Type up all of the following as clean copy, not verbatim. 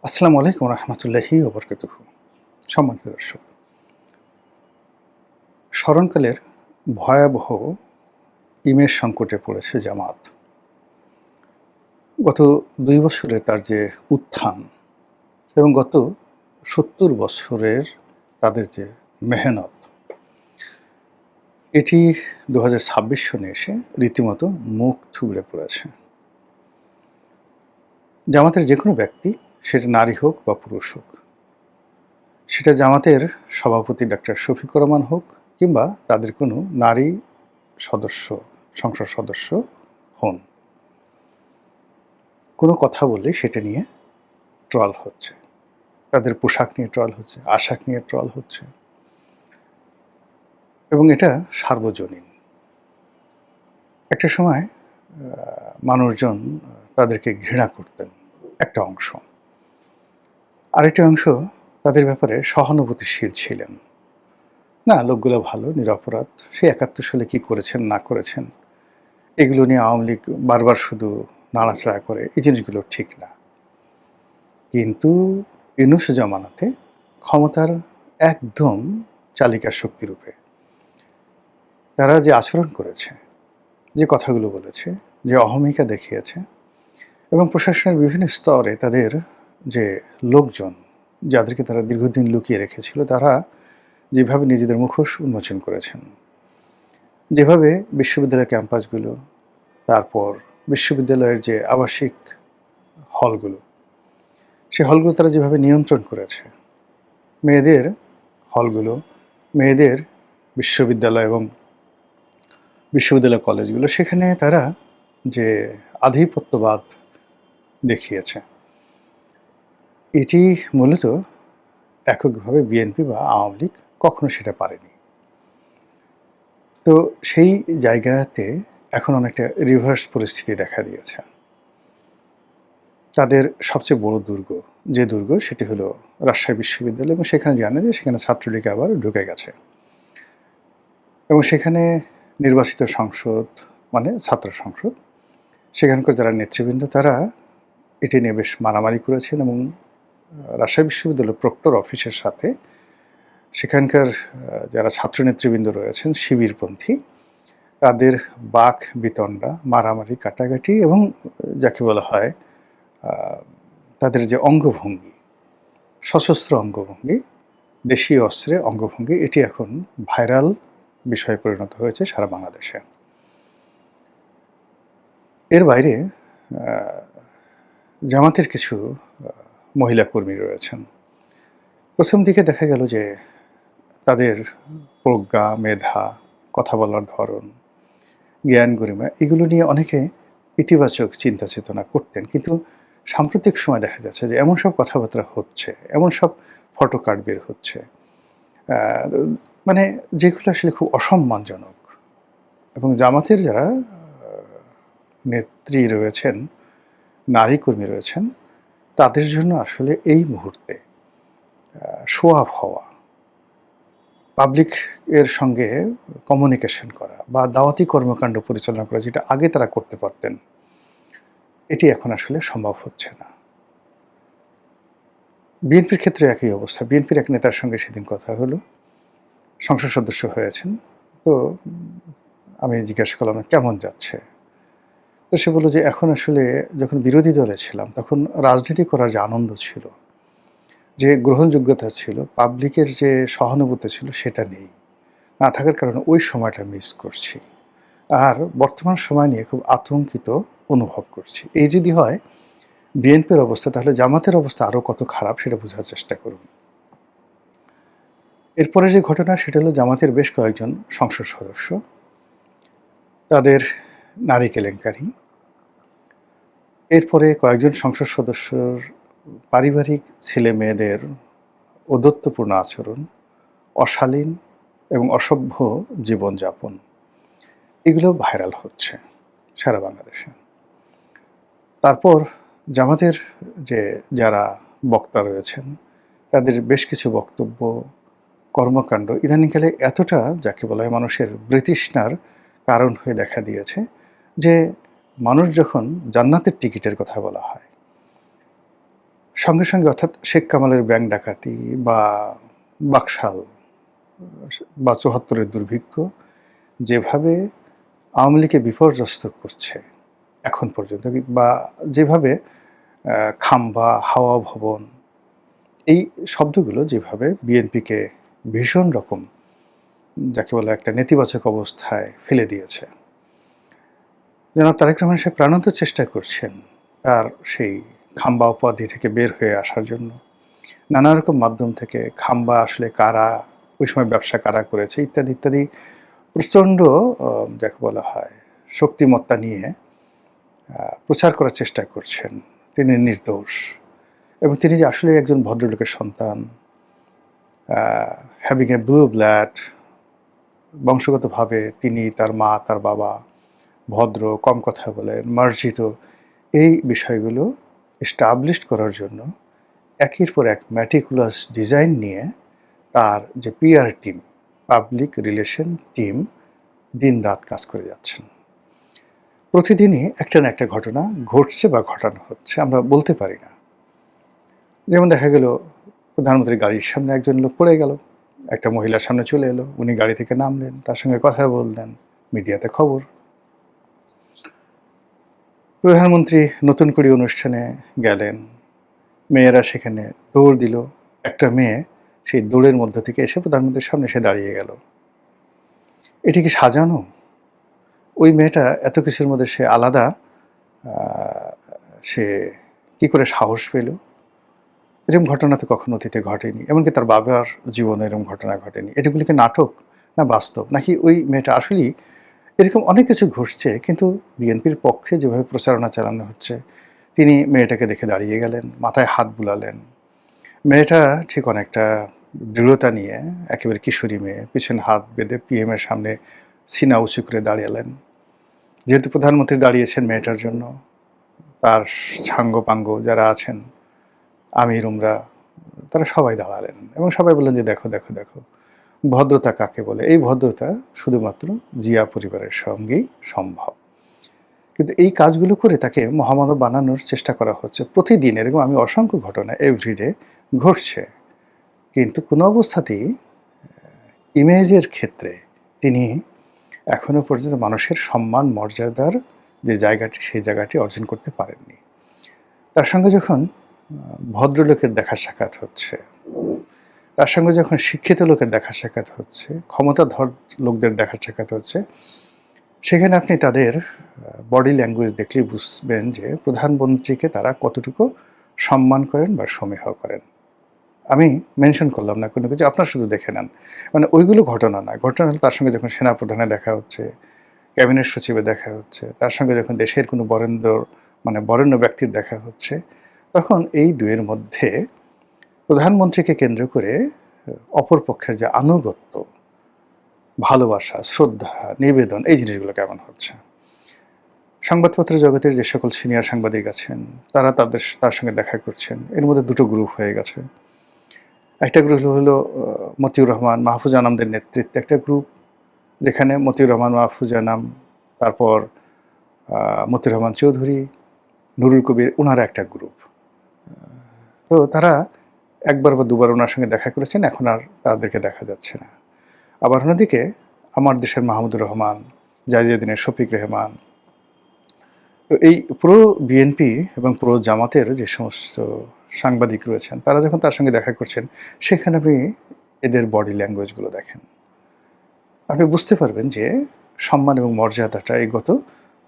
আসসালামু আলাইকুম রহমতুল্লাহি ওবরকাতুহু। সম্মানিত দর্শক, স্মরণকালের ভয়াবহ ইমেজ সংকটে পড়েছে জামাত। গত ২ বছরে তার যে উত্থান এবং গত ৭০ বছরের তাদের যে মেহনত, এটি ২০২৬ সনে এসে রীতিমতো মুখ থুবড়ে পড়েছে। জামাতের যে কোনো ব্যক্তি, সেটা নারী হোক বা পুরুষ হোক, সেটা জামাতের সভাপতি ডাক্তার শফিকুর রহমান হোক কিংবা তাদের কোনো নারী সদস্য, সংসদ সদস্য হন, কোনো কথা বললে সেটা নিয়ে ট্রল হচ্ছে। তাদের পোশাক নিয়ে ট্রল হচ্ছে, আশাক নিয়ে ট্রল হচ্ছে, এবং এটা সার্বজনীন। একটা সময় মানুষজন তাদেরকে ঘৃণা করতেন একটা অংশ, আরেকটা অংশ তাদের ব্যাপারে সহানুভূতিশীল ছিলেন। না, লোকগুলো ভালো, নিরপরাধ, সে ৭১ সালে কী করেছেন না করেছেন এগুলো নিয়ে আওয়ামী লীগ বারবার শুধু নাড়াচাড়া করে, এই জিনিসগুলো ঠিক না। কিন্তু ইউনূস জামানাতে ক্ষমতার একদম চালিকা শক্তিরূপে তারা যে আচরণ করেছে, যে কথাগুলো বলেছে, যে অহমিকা দেখিয়েছে, এবং প্রশাসনের বিভিন্ন স্তরে তাদের যে লোকজন, যাদেরকে তারা দীর্ঘদিন লুকিয়ে রেখেছিল, তারা যেভাবে নিজেদের মুখোশ উন্মোচন করেছেন, যেভাবে বিশ্ববিদ্যালয় ক্যাম্পাসগুলো, তারপর বিশ্ববিদ্যালয়ের যে আবাসিক হলগুলো, সেই হলগুলো তারা যেভাবে নিয়ন্ত্রণ করেছে, মেয়েদের হলগুলো, মেয়েদের বিশ্ববিদ্যালয় এবং বিশ্ববিদ্যালয় কলেজগুলো, সেখানে তারা যে আধিপত্যবাদ দেখিয়েছে, এটি মূলত এককভাবে বিএনপি বা আওয়ামী লীগ কখনো সেটা পারেনি। তো সেই জায়গাতে এখন অনেকটা রিভার্স পরিস্থিতি দেখা দিয়েছে। তাদের সবচেয়ে বড় দুর্গ, যে দুর্গ, সেটি হলো রাজশাহী বিশ্ববিদ্যালয়, এবং সেখানে জানে যে সেখানে ছাত্রলীগ আবার ঢুকে গেছে, এবং সেখানে নির্বাচিত সংসদ মানে ছাত্র সংসদ, সেখানকার যারা নেতৃবৃন্দ, তারা এটি নিয়ে বেশ মারামারি করেছেন, এবং রাজশাহী বিশ্ববিদ্যালয় প্রক্টর অফিসের সাথে সেখানকার যারা ছাত্র নেতৃবৃন্দ রয়েছেন শিবিরপন্থী, তাদের বাক বিতণ্ডা, মারামারি, কাটাকাটি, এবং যাকে বলা হয় তাদের যে অঙ্গভঙ্গি, সশস্ত্র অঙ্গভঙ্গি, দেশীয় অস্ত্রে অঙ্গভঙ্গি, এটি এখন ভাইরাল বিষয়ে পরিণত হয়েছে সারা বাংলাদেশে। এর বাইরে জামাতের কিছু মহিলা কর্মী রয়েছেন। প্রথম দিকে দেখা গেল যে তাদের প্রজ্ঞা, মেধা, কথা বলার ধরন, জ্ঞান গরিমা, এগুলো নিয়ে অনেকে ইতিবাচক চিন্তা চেতনা করতেন। কিন্তু সাম্প্রতিক সময় দেখা যাচ্ছে যে এমন সব কথাবার্তা হচ্ছে, এমন সব ফটো কার্ড বের হচ্ছে, মানে যেগুলো আসলে খুব অসম্মানজনক, এবং জামাতের যারা নেত্রী রয়েছেন, নারী কর্মী রয়েছেন, তাদের জন্য আসলে এই মুহূর্তে শো অফ হওয়া, পাবলিক এর সঙ্গে কমিউনিকেশন করা বা দাওয়াতি কর্মকাণ্ড পরিচালনা করা, যেটা আগে তারা করতে পারতেন, এটি এখন আসলে সম্ভব হচ্ছে না। বিএনপির ক্ষেত্রে একই অবস্থা। বিএনপির এক নেতার সঙ্গে সেদিন কথা হলো, সংসদ সদস্য হয়েছেন। তো আমি জিজ্ঞাসা করলাম, কেমন যাচ্ছে? তো সে বলল যে এখন আসলে যখন বিরোধী দলে ছিলাম তখন রাজনীতি করার যে আনন্দ ছিল, যে গ্রহণযোগ্যতা ছিল, পাবলিকের যে সহানুভূতি ছিল, সেটা নেই। না থাকার কারণে ওই সময়টা মিস করছি। আর বর্তমান সময় নিয়ে খুব আতঙ্কিত অনুভব করছি। এই যদি হয় বিএনপির অবস্থা, তাহলে জামাতের অবস্থা আরও কত খারাপ সেটা বোঝার চেষ্টা করুন। এরপরে যে ঘটনা, সেটা হলো জামাতের বেশ কয়েকজন সংসদ সদস্য, তাদের নারী কেলেঙ্কারি, এরপরে কয়েকজন সংসদ সদস্যর পারিবারিক ছেলে মেয়েদের ঔদ্ধত্যপূর্ণ আচরণ, অশালীন এবং অসভ্য জীবনযাপন, এগুলো ভাইরাল হচ্ছে সারা বাংলাদেশে। তারপর জামাতের যে যারা বক্তা রয়েছেন, তাদের বেশ কিছু বক্তব্য, কর্মকাণ্ড ইদানিংকালে এতটা, যাকে বলা হয়, মানুষের বিতৃষ্ণার কারণ হয়ে দেখা দিয়েছে, যে মানুষ যখন জান্নাতের টিকিটের কথা বলা হয়, সঙ্গে, সঙ্গে অর্থাৎ শেখ কামালের ব্যাংক ডাকাতি বা বাকশাল বা ৭৪ এর দুর্ভিক্ষ যেভাবে আওয়ামী লীগকে বিপর্যস্ত করছে এখন পর্যন্ত বা যেভাবে খাম্বা, হাওয়া ভবন এই শব্দগুলো যেভাবে বিএনপিকে ভীষণ রকম যাকে বলে একটা নেতিবাচক অবস্থায় ফেলে দিয়েছে। জনাব তারেক রহমান সাহেব প্রাণান্ত চেষ্টা করছেন তার সেই খাম্বা উপাধি থেকে বের হয়ে আসার জন্য। নানা রকম মাধ্যম থেকে খাম্বা আসলে কারা, ওই সময় ব্যবসা কারা করেছে ইত্যাদি, ইত্যাদি প্রচণ্ড যাকে বলা হয় শক্তিমত্তা নিয়ে প্রচার করার চেষ্টা করছেন। তিনি নির্দোষ এবং তিনি যে আসলে একজন ভদ্রলোকের সন্তান, হ্যাভিং এ ব্লু ব্লাড, বংশগতভাবে তিনি, তার মা, তার বাবা ভদ্র, কম কথা বলেন, মার্জিত, এই বিষয়গুলো এস্টাবলিশড করার জন্য একের পর এক ম্যাটিকুলাস ডিজাইন নিয়ে তার যে PR team, public relation team দিন-রাত কাজ করে যাচ্ছেন। প্রতিদিনই একটা না একটা ঘটনা ঘটছে বা ঘটানো হচ্ছে, আমরা বলতে পারি না। যেমন দেখা গেল প্রধানমন্ত্রীর গাড়ির সামনে একজন লোক পড়ে গেল, একটা মহিলার সামনে চলে এলো, উনি গাড়ি থেকে নামলেন, তার সঙ্গে কথা বললেন, মিডিয়াতে খবর। প্রধানমন্ত্রী নতুন করে অনুষ্ঠানে গেলেন, মেয়েরা সেখানে দৌড় দিল, একটা মেয়ে সেই দৌড়ের মধ্য থেকে এসে প্রধানমন্ত্রীর সামনে এসে দাঁড়িয়ে গেল। এটি কি সাজানো? ওই মেয়েটা এত কিছুর মধ্যে সে আলাদা, সে কি করে সাহস পেল? এরকম ঘটনা তো কখনো অতীতে ঘটেনি, এমনকি তার বাবার জীবনে এরকম ঘটনা ঘটেনি। এটাগুলি কি নাটক না বাস্তব, নাকি ওই মেয়েটা আসলেই? এরকম অনেক কিছু ঘটছে, কিন্তু বিএনপির পক্ষে যেভাবে প্রচারণা চালানো হচ্ছে, তিনি মেয়েটাকে দেখে দাঁড়িয়ে গেলেন, মাথায় হাত বুলালেন। মেয়েটা ঠিক অনেকটা দৃঢ়তা নিয়ে, একেবারে কিশোরী মেয়ে, পিছনে হাত বেঁধে পিএমের সামনে সিনা উঁচু করে দাঁড়ালেন। যেহেতু প্রধানমন্ত্রী দাঁড়িয়েছেন মেয়েটার জন্য, তার সাঙ্গপাঙ্গ যারা আছেন, আমির উমরা, তারা সবাই দাঁড়ালেন এবং সবাই বললেন যে দেখো দেখো দেখো ভদ্রতা কাকে বলে। এই ভদ্রতা শুধুমাত্র জিয়া পরিবারের সঙ্গেই সম্ভব। কিন্তু এই কাজগুলো করে তাকে মহামানব বানানোর চেষ্টা করা হচ্ছে প্রতিদিন। এরকম আমি অসংখ্য ঘটনা এভরিডে ঘটছে, কিন্তু কোনো অবস্থাতেই ইমেজের ক্ষেত্রে তিনি এখনো পর্যন্ত মানুষের সম্মান মর্যাদার যে জায়গাটি, সেই জায়গাটি অর্জন করতে পারেননি। তার সঙ্গে যখন ভদ্রলোকের দেখা সাক্ষাৎ হচ্ছে, তার সঙ্গে যখন শিক্ষিত লোকের দেখা সাক্ষাৎ হচ্ছে, ক্ষমতাধর লোকদের দেখা সাক্ষাৎ হচ্ছে, সেখানে আপনি তাদের বডি ল্যাঙ্গুয়েজ দেখলেই বুঝবেন যে প্রধানমন্ত্রীকে তারা কতটুকু সম্মান করেন বা সমীহ করেন। আমি মেনশন করলাম না কোনো কিছু, আপনারা শুধু দেখে নেন। মানে ওইগুলো ঘটনা না, ঘটনা হলো তার সঙ্গে যখন সেনাপ্রধানের দেখা হচ্ছে, ক্যাবিনেট সচিবের দেখা হচ্ছে, তার সঙ্গে যখন দেশের কোনো বরেণ্য ব্যক্তির দেখা হচ্ছে, তখন এই দুয়ের মধ্যে প্রধানমন্ত্রীকে কেন্দ্র করে অপর পক্ষের যে আনুগত্য, ভালোবাসা, শ্রদ্ধা, নিবেদন, এই জিনিসগুলো কেমন হচ্ছে। সংবাদপত্র জগতের যে সকল সিনিয়র সাংবাদিক আছেন, তারা তার সঙ্গে দেখা করছেন। এর মধ্যে দুটো গ্রুপ হয়ে গেছে। একটা গ্রুপ হলো মতিউর রহমান, মাহফুজ আনামদের নেতৃত্বে একটা গ্রুপ, যেখানে মতিউর রহমান, মাহফুজ আনাম, তারপর মতিউর রহমান চৌধুরী, নুরুল কবির, ওনারা একটা গ্রুপ। তো তারা একবার বা দুবার ওনার সঙ্গে দেখা করেছেন, এখন আর তাদেরকে দেখা যাচ্ছে না। আবার অন্যদিকে আমার দেশের মাহমুদুর রহমান, জাজিউদ্দিনের শফিক রেহমান, তো এই পুরো বিএনপি এবং পুরো জামাতের যে সমস্ত সাংবাদিক রয়েছেন, তারা যখন তার সঙ্গে দেখা করছেন, সেখানে আপনি এদের বডি ল্যাঙ্গুয়েজগুলো দেখেন, আপনি বুঝতে পারবেন যে সম্মান এবং মর্যাদাটা এই গত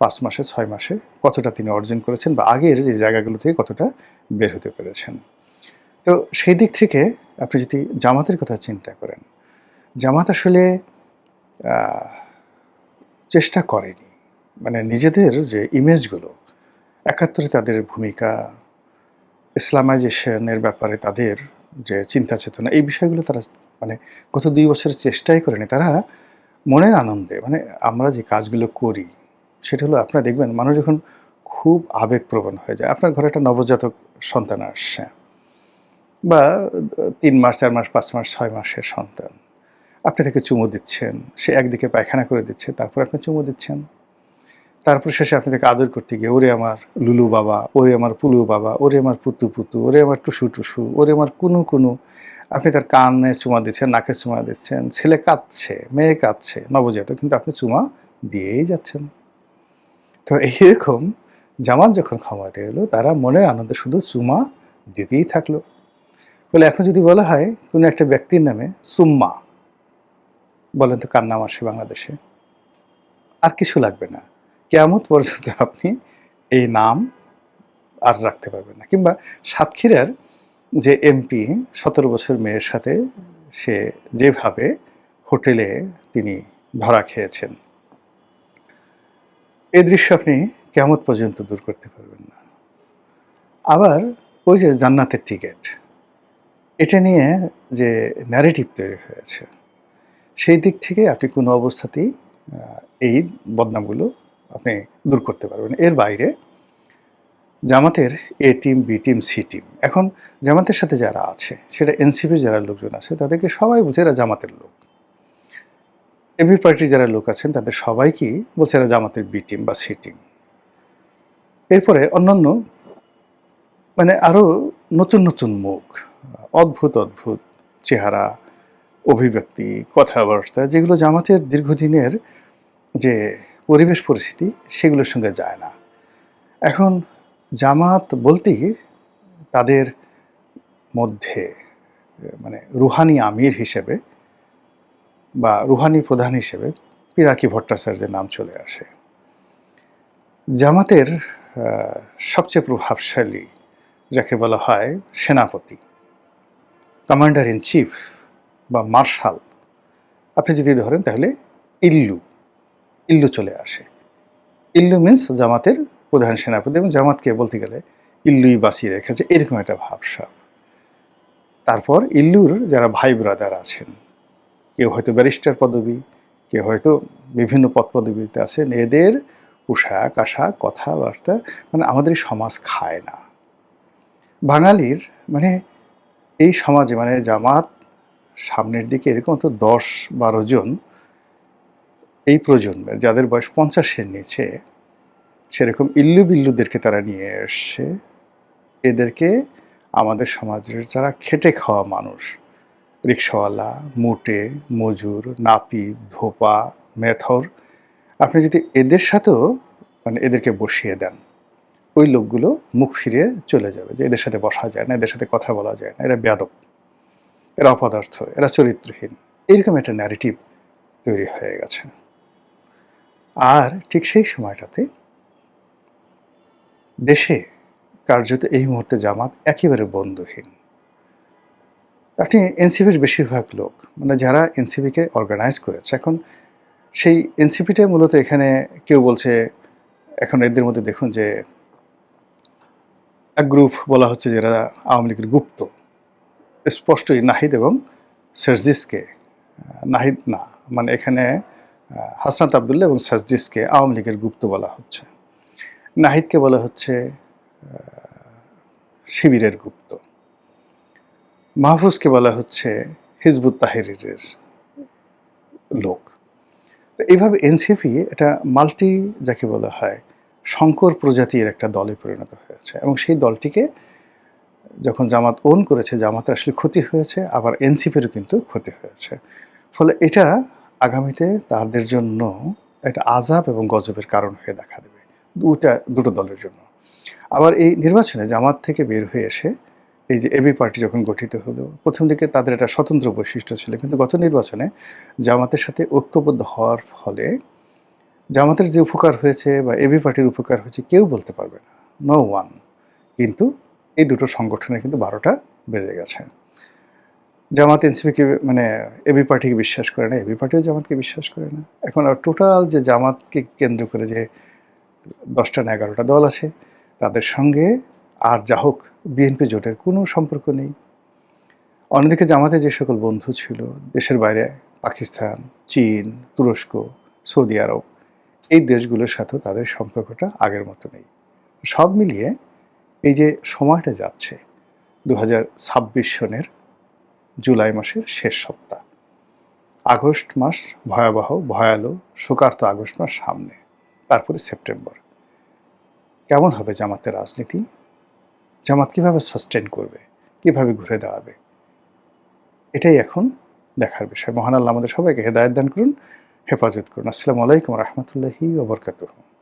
5 মাসে 6 মাসে কতটা তিনি অর্জন করেছেন বা আগের যে জায়গাগুলো থেকে কতটা বের হতে পেরেছেন। তো সেই দিক থেকে আপনি যদি জামাতের কথা চিন্তা করেন, জামাত আসলে চেষ্টা করেনি, মানে নিজেদের যে ইমেজগুলো, ৭১-এ তাদের ভূমিকা, ইসলামাইজেশনের ব্যাপারে তাদের যে চিন্তা চেতনা, এই বিষয়গুলো তারা মানে গত 2 বছরের চেষ্টাই করেনি। তারা মনের আনন্দে, মানে আমরা যে কাজগুলো করি, সেটা হলো আপনারা দেখবেন মানুষ যখন খুব আবেগপ্রবণ হয়ে যায়, আপনার ঘরে একটা নবজাতক সন্তান আসছে বা 3 মাস, 4 মাস, 5 মাস, 6 মাসের সন্তান, আপনি তাকে চুমু দিচ্ছেন, সে একদিকে পায়খানা করে দিচ্ছে, তারপর আপনি চুমু দিচ্ছেন। তারপর শেষে আপনি তাকে আদর করতে গিয়ে ওরে আমার লুলু বাবা, ওরে আমার পুলু বাবা, ওরে আমার পুতু পুতু, ওরে আমার টুসু টুসু, ওরে আমার কুনু কুনু। আপনি তার কানে চুমা দিচ্ছেন, নাকে চুমা দিচ্ছেন। ছেলে কাঁদছে, মেয়ে কাঁদছে, নবজাতক, কিন্তু আপনি চুমা দিয়েই যাচ্ছেন। তো এইরকম জামাত যখন ক্ষমতায় এলো তারা মনের আনন্দে শুধু চুমা দিতেই থাকলো। বলে এখন যদি বলা হয় কোনো একটা ব্যক্তির নামে সুম্মা, বলেন তো কার নাম আসে বাংলাদেশে? আর কিছু লাগবে না। কিয়ামত পর্যন্ত আপনি এই নাম আর রাখতে পারবেন না। কিংবা সাতক্ষীরার যে এমপি ১৭ বছর মেয়ের সাথে সে যেভাবে হোটেলে তিনি ধরা খেয়েছেন, এই দৃশ্য আপনি কিয়ামত পর্যন্ত দূর করতে পারবেন না। আবার ওই যে জান্নাতের টিকেট, এটা নিয়ে যে ন্যারেটিভ তৈরি হয়েছে, সেই দিক থেকে আপনি কোনো অবস্থাতেই এই বদনামগুলো আপনি দূর করতে পারবেন না। এর বাইরে জামাতের A team, B team, C team. এখন জামাতের সাথে যারা আছে, সেটা এনসিপির যারা লোকজন আছে তাদেরকে সবাই বলছে এরা জামাতের লোক। এবি পার্টির যারা লোক আছেন তাদের সবাইকেই বলছে এরা জামাতের বি টিম বা সি টিম। এরপরে অন্যান্য মানে আরও নতুন নতুন মুখ, অদ্ভুত অদ্ভুত চেহারা, অভিব্যক্তি, কথাবার্তা, যেগুলো জামাতের দীর্ঘদিনের যে পরিবেশ পরিস্থিতি সেগুলোর সঙ্গে যায় না। এখন জামাত বলতেই তাদের মধ্যে মানে রুহানি আমির হিসেবে বা রুহানি প্রধান হিসেবে পিনাকি ভট্টাচার্যের নাম চলে আসে। জামাতের সবচেয়ে প্রভাবশালী যাকে বলা হয় সেনাপতি, কমান্ডার ইন চিফ বা মার্শাল, আপনি যদি ধরেন তাহলে ইল্লু ইল্লু চলে আসে। ইল্লু মিন্স জামাতের প্রধান সেনাপতি, এবং জামাতকে বলতে গেলে ইল্লুই বাঁচিয়ে রেখেছে, এরকম একটা ভাবসাব। তারপর ইল্লুর যারা ভাই ব্রাদার আছেন, কেউ হয়তো ব্যারিস্টার পদবী, কেউ হয়তো বিভিন্ন পদ পদবীতে আছেন, এদের পোশাক আশাক কথাবার্তা মানে আমাদের এই সমাজ খায় না। বাঙালির মানে এই সমাজে মানে জামাত সামনের দিকে এরকম তো ১০-১২ জন এই প্রজন্মের যাদের বয়স ৫০-এর নিচে, সেরকম ইল্লু বিল্লুদেরকে তারা নিয়ে এসছে। এদেরকে আমাদের সমাজের যারা খেটে খাওয়া মানুষ, রিকশাওয়ালা, মুটে, মজুর, নাপিত, ধোপা, মেথর, আপনি যদি এদের সাথেও মানে এদেরকে বসিয়ে দেন, ওই লোকগুলো মুখ ফিরিয়ে চলে যাবে যে এদের সাথে বসা যায় না, এদের সাথে কথা বলা যায় না, এরা বেয়াদব, এরা অপদার্থ, এরা চরিত্রহীন, এরকম একটা ন্যারেটিভ তৈরি হয়ে গেছে। আর ঠিক সেই সময়টাতে দেশে কার্যত এই মুহূর্তে জামাত একেবারে বন্ধুহীন। আপনি এনসিপির বেশিরভাগ লোক মানে যারা এনসিপিকে অর্গানাইজ করেছে, এখন সেই এনসিপিটা মূলত এখানে কেউ বলছে, এখন এদের মধ্যে দেখুন যে এক গ্রুপ বলা হচ্ছে যে এরা আওয়ামী লীগের গুপ্ত, স্পষ্টই নাহিদ এবং সার্জিসকে, নাহিদ না মানে এখানে হাসনাত আবদুল্লাহ এবং সার্জিসকে আওয়ামী লীগের গুপ্ত বলা হচ্ছে, নাহিদকে বলা হচ্ছে শিবিরের গুপ্ত, মাহফুজকে বলা হচ্ছে হিজবুত তাহরিরের লোক। তো এইভাবে এনসিপি এটা মাল্টি যাকে বলা হয় শঙ্কর প্রজাতির একটা দলে পরিণত হয়েছে, এবং সেই দলটিকে যখন জামাত ওন করেছে, জামাতের আসলে ক্ষতি হয়েছে, আবার এনসিপিরও কিন্তু ক্ষতি হয়েছে। ফলে এটা আগামীতে তাদের জন্য একটা আযাব এবং গজবের কারণ হয়ে দেখা দেবে দুটো দলের জন্য। আবার এই নির্বাচনে জামাত থেকে বের হয়ে এসে এই যে এবি পার্টি যখন গঠিত হলো, প্রথম দিকে তাদের একটা স্বতন্ত্র বৈশিষ্ট্য ছিল, কিন্তু গত নির্বাচনে জামাতের সাথে ঐক্যবদ্ধ হওয়ার ফলে জামাতের যে উপকার হয়েছে বা এবি পার্টির উপকার হয়েছে কেউ বলতে পারবে না, নো ওয়ান। কিন্তু এই দুটো সংগঠনে কিন্তু ১২টা বেজে গেছে। জামাত এনসিপিকে মানে এবি পার্টিকে বিশ্বাস করে না, এবি পার্টিও জামাতকে বিশ্বাস করে না। এখন আর টোটাল যে জামাতকে কেন্দ্র করে যে ১০টা না ১১টা দল আছে, তাদের সঙ্গে আর যা হোক বিএনপি জোটের কোনো সম্পর্ক নেই। অন্যদিকে জামাতের যে সকল বন্ধু ছিল দেশের বাইরে, পাকিস্তান, চীন, তুরস্ক, সৌদি আরব, এই দেশগুলোর সাথেও তাদের সম্পর্কটা আগের মতো নেই। সব মিলিয়ে এই যে সময়টা যাচ্ছে ২০২৬ সনের জুলাই মাসের শেষ সপ্তাহ, আগস্ট মাস ভয়াবহ, ভয়ালো, শোকার্ত আগস্ট মাস সামনে। তারপরে সেপ্টেম্বর। কেমন হবে জামাতের রাজনীতি? জামাত কিভাবে সাস্টেইন করবে? কিভাবে ঘুরে দাঁড়াবে? এটাই এখন দেখার বিষয়। মহান আল্লাহ আমাদের সবাইকে হেদায়েত দান করুন, হেফাজত করুন। আসসালামু আলাইকুম ওয়া রাহমাতুল্লাহি ওয়া বারাকাতুহু।